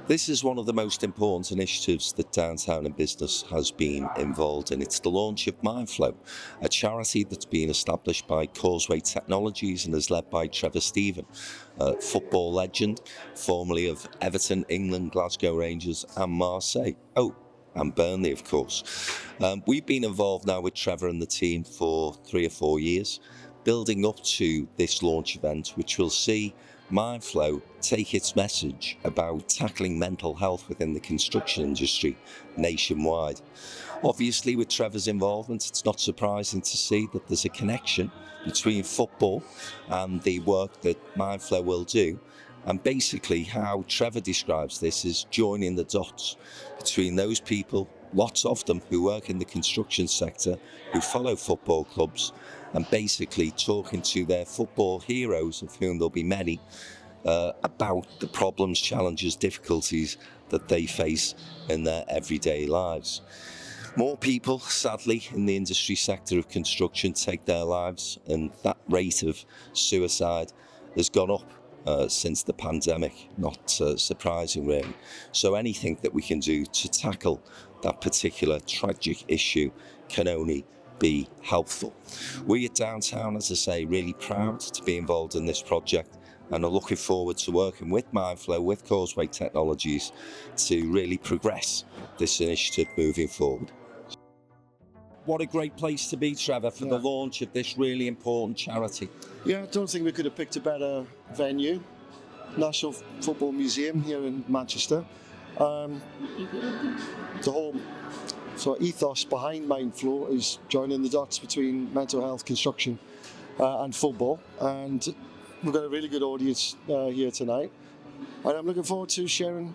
This is one of the most important initiatives that Downtown in Business has been involved in. It's the launch of Mindflow, a charity that's been established by Causeway Technologies and is led by Trevor Stephen, a football legend, formerly of Everton, England, Glasgow Rangers and Marseille. And Burnley, of course. We've been involved now with Trevor and the team for 3 or 4 years, building up to this launch event, which will see Mindflow take its message about tackling mental health within the construction industry nationwide. Obviously, with Trevor's involvement, it's not surprising to see that there's a connection between football and the work that Mindflow will do. And basically how Trevor describes this is joining the dots between those people, lots of them who work in the construction sector, who follow football clubs, and basically talking to their football heroes, of whom there'll be many, about the problems, challenges, difficulties that they face in their everyday lives. More people, sadly, in the industry sector of construction take their lives, and that rate of suicide has gone up since the pandemic, not surprising really. So anything that we can do to tackle that particular tragic issue can only be helpful. We at Downtown, as I say, really proud to be involved in this project and are looking forward to working with Mindflow, with Causeway Technologies to really progress this initiative moving forward. What a great place to be, Trevor, for the launch of this really important charity. Yeah, I don't think we could have picked a better venue. National Football Museum here in Manchester. The whole ethos behind Mindflow is joining the dots between mental health, construction and football. And we've got a really good audience here tonight. And I'm looking forward to sharing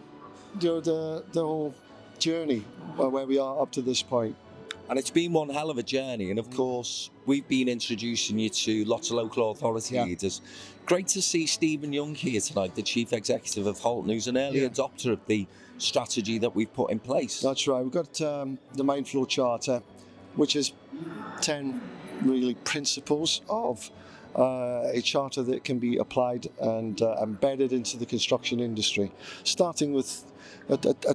the whole journey where we are up to this point. And it's been one hell of a journey. And of course, we've been introducing you to lots of local authority leaders. Great to see Stephen Young here tonight, the Chief Executive of Halton, who's an early adopter of the strategy that we've put in place. That's right. We've got the Mindflow Charter, which is 10 really principles of a charter that can be applied and embedded into the construction industry, starting with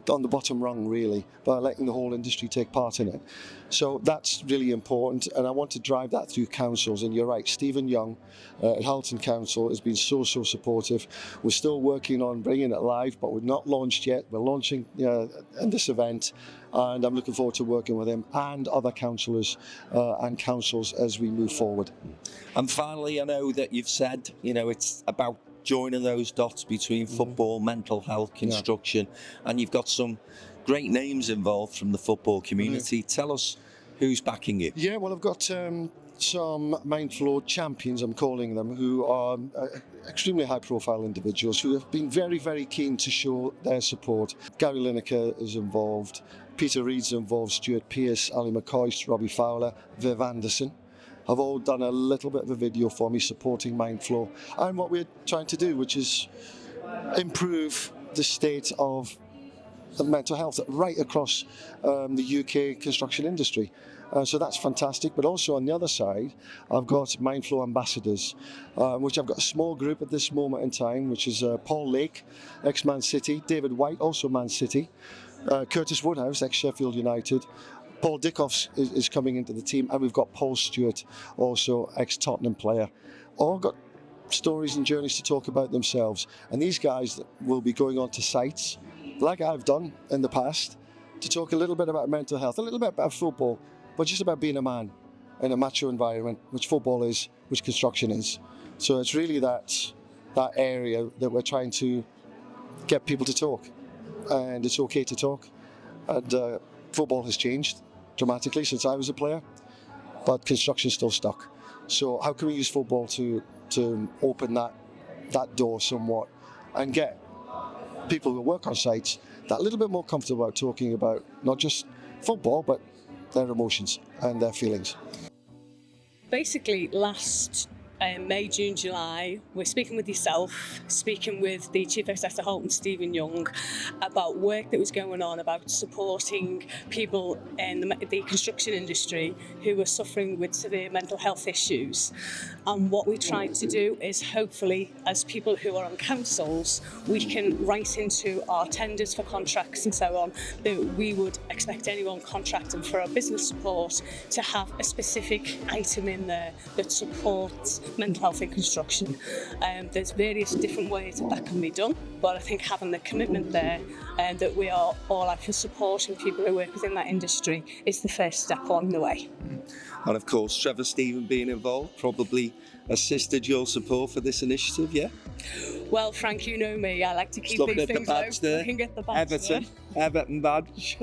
on the bottom rung really, by letting the whole industry take part in it. So that's really important, and I want to drive that through councils. And you're right, Stephen Young at Halton Council has been so supportive. We're still working on bringing it live, but we're not launched yet. We're launching in this event, and I'm looking forward to working with him and other councillors and councils as we move forward. And finally, I know that you've said, it's about joining those dots between football, mental health, construction, and you've got some great names involved from the football community. Tell us who's backing you. Yeah, well, I've got some Mindflow champions, I'm calling them, who are extremely high-profile individuals who have been very, very keen to show their support. Gary Lineker is involved, Peter Reid's involved, Stuart Pearce, Ali McCoist, Robbie Fowler, Viv Anderson. Have all done a little bit of a video for me supporting Mindflow and what we're trying to do, which is improve the state of the mental health right across the UK construction industry. So that's fantastic. But also on the other side, I've got Mindflow ambassadors, which I've got a small group at this moment in time, which is Paul Lake, ex-Man City, David White, also Man City, Curtis Woodhouse, ex-Sheffield United, Paul Dickoff is coming into the team, and we've got Paul Stewart, also ex-Tottenham player. All got stories and journeys to talk about themselves. And these guys will be going on to sites, like I've done in the past, to talk a little bit about mental health, a little bit about football, but just about being a man in a macho environment, which football is, which construction is. So it's really that area that we're trying to get people to talk. And it's okay to talk. And football has changed dramatically since I was a player, but construction's still stuck. So how can we use football to open that door somewhat and get people who work on sites that little bit more comfortable about talking about not just football, but their emotions and their feelings. Basically, last May, June, July, we're speaking with yourself, speaking with the Chief Executive Holt and Stephen Young about work that was going on about supporting people in the construction industry who were suffering with severe mental health issues. And what we tried to do is hopefully, as people who are on councils, we can write into our tenders for contracts and so on that we would expect anyone contracting for our business support to have a specific item in there that supports mental health in construction. There's various different ways that can be done, but I think having the commitment there and that we are all out for supporting people who work within that industry is the first step along the way. And of course, Trevor Stephen being involved probably assisted your support for this initiative, yeah? Well, Frank, you know me. I like to keep Looking these at the things badge there. looking at the badge Everton badge.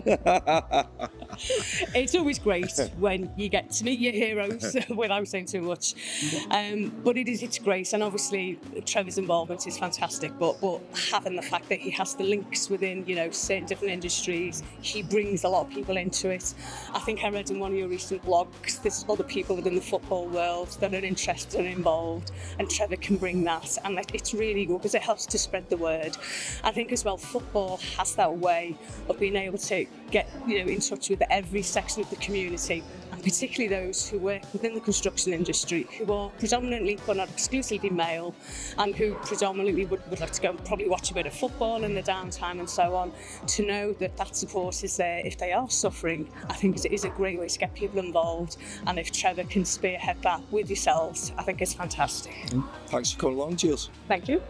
It's always great when you get to meet your heroes without saying too much. But it's great, and obviously Trevor's involvement is fantastic. But having the fact that he has the links within, certain different industries, he brings a lot of people into it. I think I read in one of your recent blogs, there's other people within the football world that are interested and involved, and Trevor can bring that, and it's really good because it helps to spread the word. I think as well, football has that way of being able to get in touch with every section of the community, and particularly those who work within the construction industry, who are predominantly but not exclusively male, and who predominantly would like to go and probably watch a bit of football in the downtime and so on. To know that support is there if they are suffering, I think it is a great way to get people involved, and if Trevor can spearhead that with yourselves, I think it's fantastic. Thanks for coming along, Jules. Thank you.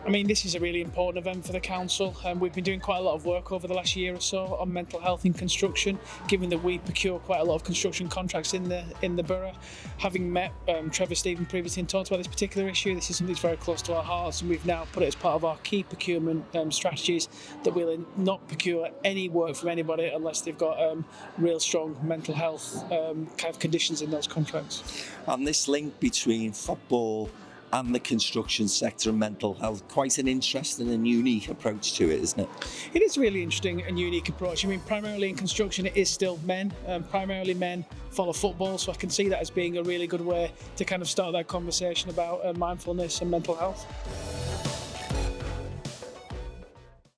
I mean, this is a really important event for the council, and we've been doing quite a lot of work over the last year or so on mental health in construction, given that we procure quite a lot of construction contracts in the borough. Having met Trevor Stephen previously and talked about this particular issue, this is something that's very close to our hearts, and we've now put it as part of our key procurement strategies that we'll not procure any work from anybody unless they've got real strong mental health kind of conditions in those contracts. And this link between football and the construction sector and mental health, quite an interesting and unique approach to it, isn't it? It is a really interesting and unique approach. I mean, primarily in construction, it is still men. Primarily men follow football, so I can see that as being a really good way to kind of start that conversation about mindfulness and mental health.